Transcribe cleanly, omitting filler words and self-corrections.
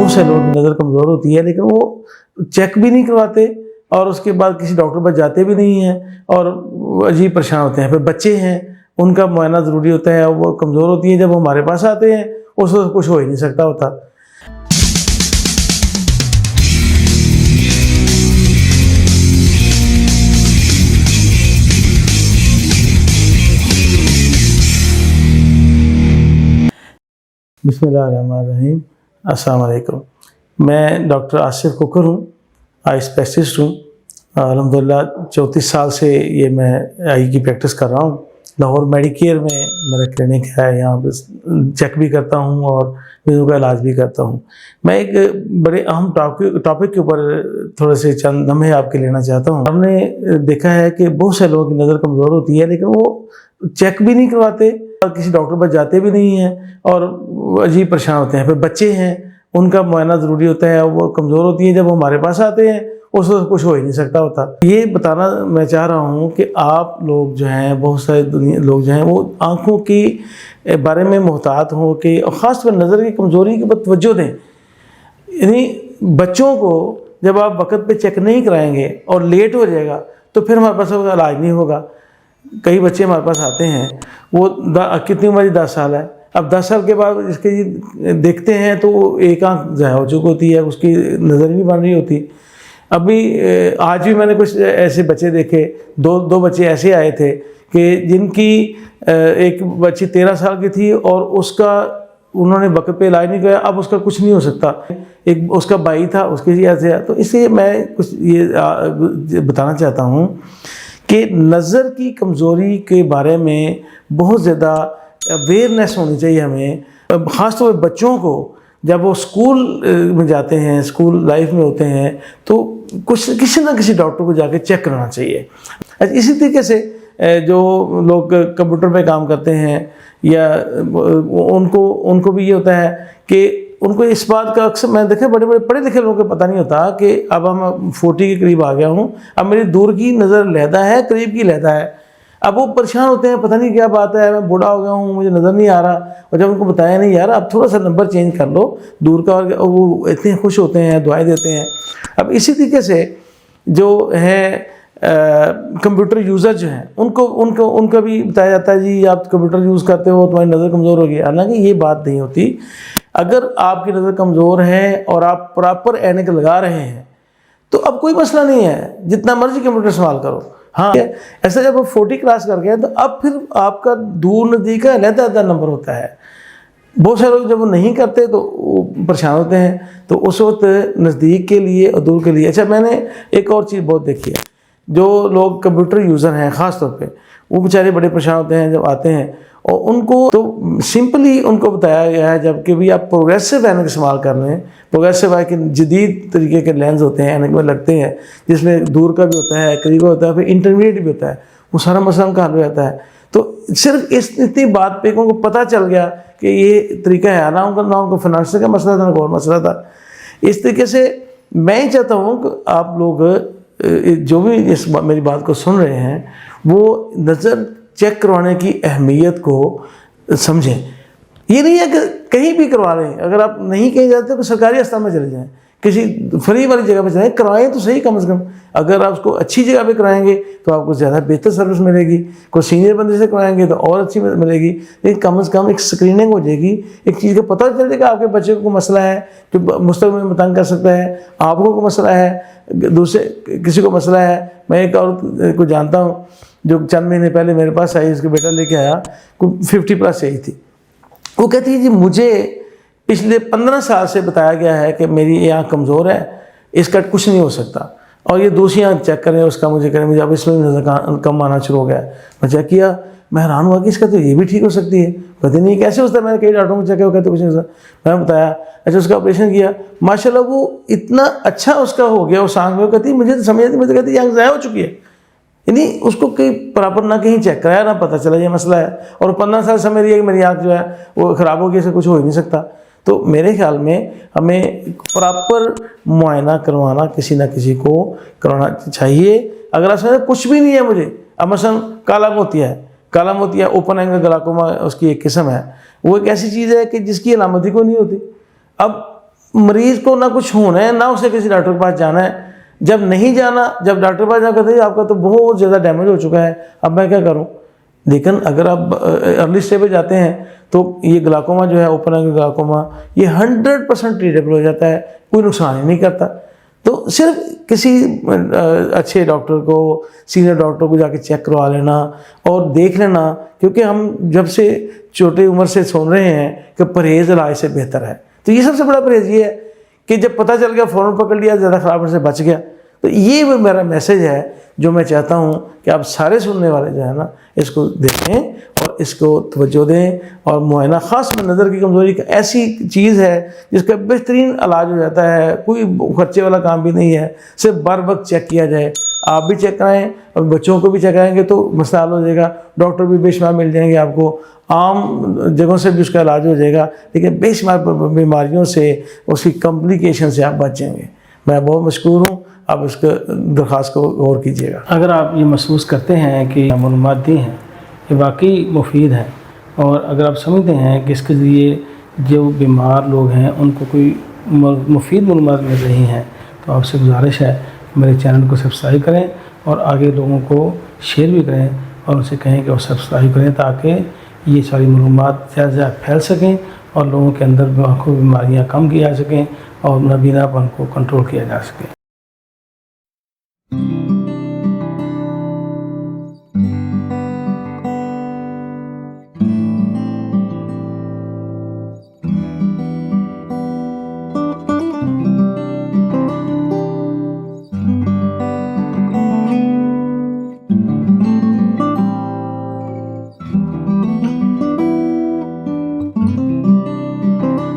بہت سے لوگوں کی نظر کمزور ہوتی ہے لیکن وہ چیک بھی نہیں کرواتے اور اس کے بعد کسی ڈاکٹر پر جاتے بھی نہیں ہیں اور عجیب پریشان ہوتے ہیں۔ پھر بچے ہیں، ان کا معائنہ ضروری ہوتا ہے، وہ کمزور ہوتی ہیں، جب وہ ہمارے پاس آتے ہیں اس وقت کچھ ہو ہی نہیں سکتا ہوتا۔ بسم اللہ الرحمن الرحیم۔ السلام علیکم۔ میں ڈاکٹر آصف کوکر ہوں، آئی اسپیشلسٹ ہوں۔ الحمدللہ 34 سال سے یہ میں آئی کی پریکٹس کر رہا ہوں۔ لاہور میڈیکیئر میں میرا کلینک ہے، یہاں پہ چیک بھی کرتا ہوں اور مریضوں کا علاج بھی کرتا ہوں۔ میں ایک بڑے اہم ٹاپک کے اوپر تھوڑے سے چند لمحے آپ کے لینا چاہتا ہوں۔ ہم نے دیکھا ہے کہ بہت سے لوگوں کی نظر کمزور ہوتی ہے لیکن وہ چیک بھی نہیں کرواتے اور کسی ڈاکٹر پر جاتے بھی نہیں ہیں اور عجیب پریشان ہوتے ہیں۔ پھر بچے ہیں، ان کا معائنہ ضروری ہوتا ہے، وہ کمزور ہوتی ہیں، جب وہ ہمارے پاس آتے ہیں اس وقت کچھ ہو ہی نہیں سکتا ہوتا۔ یہ بتانا میں چاہ رہا ہوں کہ آپ لوگ جو ہیں، بہت سارے لوگ جو ہیں، وہ آنکھوں کی بارے میں محتاط ہوں کہ خاص طور پر نظر کی کمزوری کی پر توجہ دیں۔ یعنی بچوں کو جب آپ وقت پہ چیک نہیں کرائیں گے اور لیٹ ہو جائے گا تو پھر ہمارے پاس علاج نہیں ہوگا۔ کئی بچے ہمارے پاس آتے ہیں، وہ کتنی عمر 10 سال ہے، اب 10 سال کے بعد اس کے دیکھتے ہیں تو وہ ایک آنکھ ضائع ہو چکی ہوتی ہے، اس کی نظر نہیں بن رہی ہوتی۔ ابھی آج بھی میں نے کچھ ایسے بچے دیکھے، دو بچے ایسے آئے تھے کہ جن کی ایک بچی 13 سال کی تھی اور اس کا انہوں نے وقت پہ علاج نہیں کیا، اب اس کا کچھ نہیں ہو سکتا۔ ایک اس کا بھائی تھا، اس کی ایسے، تو اس لیے میں کچھ یہ بتانا چاہتا ہوں کہ نظر کی کمزوری کے بارے میں بہت زیادہ اویئرنیس ہونی چاہیے ہمیں، خاص طور پر بچوں کو جب وہ اسکول میں جاتے ہیں، اسکول لائف میں ہوتے ہیں تو کسی نہ کسی ڈاکٹر کو جا کے چیک کرانا چاہیے۔ اسی طریقے سے جو لوگ کمپیوٹر پہ کام کرتے ہیں یا ان کو بھی یہ ہوتا ہے کہ ان کو اس بات کا اکثر میں دیکھا بڑے پڑھے لکھے لوگوں کو پتہ نہیں ہوتا کہ اب ہم 40 کے قریب آ گیا ہوں، اب میری دور کی نظر علیحدہ ہے، قریب کی علیحدہ ہے۔ اب وہ پریشان ہوتے ہیں، پتہ نہیں کیا بات ہے، میں بوڑھا ہو گیا ہوں، مجھے نظر نہیں آ رہا، اور جب ان کو بتایا نہیں یار اب تھوڑا سا نمبر چینج کر لو دور کا، اور وہ اتنے خوش ہوتے ہیں، دعائیں دیتے ہیں۔ اب اسی طریقے سے جو ہے کمپیوٹر یوزر جو ہیں ان کا بھی بتایا جاتا ہے جی آپ کمپیوٹر یوز کرتے ہو تمہاری نظر کمزور ہوگی، حالانکہ یہ بات نہیں ہوتی۔ اگر آپ کی نظر کمزور ہے اور آپ پراپر اینک لگا رہے ہیں تو اب کوئی مسئلہ نہیں ہے، جتنا مرضی کمپیوٹر استعمال کرو۔ ہاں ایسا جب آپ 40 کراس کر گئے تو اب پھر آپ کا دور نزدیک کا علیحدہ نمبر ہوتا ہے۔ بہت سارے لوگ جب وہ نہیں کرتے تو وہ پریشان ہوتے ہیں، تو اس وقت نزدیک کے لیے اور دور کے لیے۔ اچھا میں نے ایک اور چیز بہت دیکھی ہے، جو لوگ کمپیوٹر یوزر ہیں خاص طور پہ وہ بیچارے بڑے پریشان ہوتے ہیں جب آتے ہیں، اور ان کو تو سمپلی ان کو بتایا گیا ہے جب کہ بھی آپ پروگریسو اینک استعمال کر لیں۔ پروگریسو ہے کہ جدید طریقے کے لینز ہوتے ہیں اینک میں لگتے ہیں، جس میں دور کا بھی ہوتا ہے، قریب ہوتا ہے، پھر انٹرمیڈیٹ بھی ہوتا ہے، وہ سارا مسئلہ ان کا حل ہو جاتا ہے۔ تو صرف اتنی بات پہ ان کو پتہ چل گیا کہ یہ طریقہ ہے، نہ ان کو فائنانس کا مسئلہ تھا، نہ کوئی اور مسئلہ تھا۔ اس طریقے سے میں چاہتا ہوں کہ آپ لوگ جو بھی میری بات کو سن رہے ہیں وہ نظر چیک کروانے کی اہمیت کو سمجھیں۔ یہ نہیں ہے کہ کہیں بھی کروا لیں، اگر آپ نہیں کہیں جاتے تو سرکاری اسپتال میں چلے جائیں، کسی فری والی جگہ پہ چلیں، کروائیں تو صحیح کم از کم۔ اگر آپ اس کو اچھی جگہ پہ کرائیں گے تو آپ کو زیادہ بہتر سروس ملے گی، کوئی سینئر بندے سے کرائیں گے تو اور اچھی ملے گی، لیکن کم از کم ایک اسکریننگ ہو جائے گی، ایک چیز کا پتہ چل جائے گا آپ کے بچے کو کوئی مسئلہ ہے جو مستقبل میں تنگ کر سکتا ہے، آپ کو کوئی مسئلہ ہے، دوسرے کسی کو مسئلہ ہے۔ میں ایک عورت کو جانتا ہوں جو چند مہینے پہلے میرے پاس آئی، اس کا بیٹا لے کے آیا، کوئی 50+ ایج تھی۔ وہ کہتی ہے جی مجھے پچھلے 15 سال سے بتایا گیا ہے کہ میری یہ آنکھ کمزور ہے، اس کا کچھ نہیں ہو سکتا، اور یہ دوسری آنکھ چیک کریں، اس کا مجھے کریں، مجھے اب اس میں نظر کم آنا شروع ہو گیا ہے۔ میں چیک کیا، میں حیران ہوا کہ اس کا تو یہ بھی ٹھیک ہو سکتی ہے۔ کہتے نہیں کیسے ہوتا ہے، میں نے کئی ڈاکٹروں کو چیک کیا، وہ کہتے کچھ نہیں ہوتا۔ میں نے بتایا، اچھا اس کا آپریشن کیا، ماشاءاللہ وہ اتنا اچھا اس کا ہو گیا اس آنکھ میں۔ وہ کہتی مجھے تو سمجھ نہیں، مجھے کہتی یہ آنکھ ضائع ہو چکی ہے، یعنی اس کو کہیں پراپر نہ کہیں چیک کرایا، نہ پتہ چلا یہ مسئلہ ہے، اور 15 سال سمجھ رہی ہے کہ میری آنکھ جو ہے وہ خراب ہو گئی، اسے کچھ ہو ہی نہیں سکتا۔ تو میرے خیال میں ہمیں پراپر معائنہ کروانا کسی نہ کسی کو کروانا چاہیے۔ اگر ایسا کچھ بھی نہیں ہے مجھے، اب مثلا کالا موتیا ہے، کالا موتیا اوپن اینگل گلاکوما اس کی ایک قسم ہے، وہ ایک ایسی چیز ہے کہ جس کی علامت ہی کوئی نہیں ہوتی۔ اب مریض کو نہ کچھ ہونا ہے نہ اسے کسی ڈاکٹر کے پاس جانا ہے. جب نہیں جانا، جب ڈاکٹر کے پاس جا کر آپ کا تو بہت زیادہ ڈیمیج ہو چکا ہے، اب میں کیا کروں. لیکن اگر آپ ارلی اسٹیج پہ جاتے ہیں تو یہ گلاکوما جو ہے، اوپن اینگل گلاکوما، یہ 100% ٹریٹیبل ہو جاتا ہے، کوئی نقصان ہی نہیں کرتا. تو صرف کسی اچھے ڈاکٹر کو، سینئر ڈاکٹر کو جا کے چیک کروا لینا اور دیکھ لینا، کیونکہ ہم جب سے چھوٹی عمر سے سن رہے ہیں کہ پرہیز علاج سے بہتر ہے. تو یہ سب سے بڑا پرہیز یہ ہے کہ جب پتہ چل گیا فوراً پکڑ لیا، زیادہ خراب ہونے سے بچ گیا. تو یہ میرا میسیج ہے جو میں چاہتا ہوں کہ آپ سارے سننے والے جو ہے نا اس کو دیکھیں اور اس کو توجہ دیں. اور معائنہ، خاص میں نظر کی کمزوری ایک ایسی چیز ہے جس کا بہترین علاج ہو جاتا ہے، کوئی خرچے والا کام بھی نہیں ہے، صرف بر وقت چیک کیا جائے. آپ بھی چیک کرائیں اور بچوں کو بھی چیک کرائیں گے تو مسئلہ حل ہو جائے گا. ڈاکٹر بھی بے شمار مل جائیں گے آپ کو، عام جگہوں سے بھی اس کا علاج ہو جائے گا، لیکن بے شمار بیماریوں سے، اس کی کمپلیکیشن سے آپ بچ جائیں گے. میں بہت مشکور ہوں، آپ اس کو درخواست کو غور کیجیے گا. اگر آپ یہ محسوس کرتے ہیں کہ معلومات دی ہیں یہ واقعی مفید ہیں، اور اگر آپ سمجھتے ہیں کہ اس کے ذریعے جو بیمار لوگ ہیں ان کو کوئی مفید معلومات مل رہی ہیں، تو آپ سے گزارش ہے میرے چینل کو سبسکرائب کریں اور آگے لوگوں کو شیئر بھی کریں اور ان سے کہیں کہ وہ سبسکرائب کریں تاکہ یہ ساری معلومات زیادہ سے زیادہ پھیل سکیں اور لوگوں کے اندر بیماریاں کم کی جا سکیں اور نابینا پن کو کنٹرول کیا جا سکے.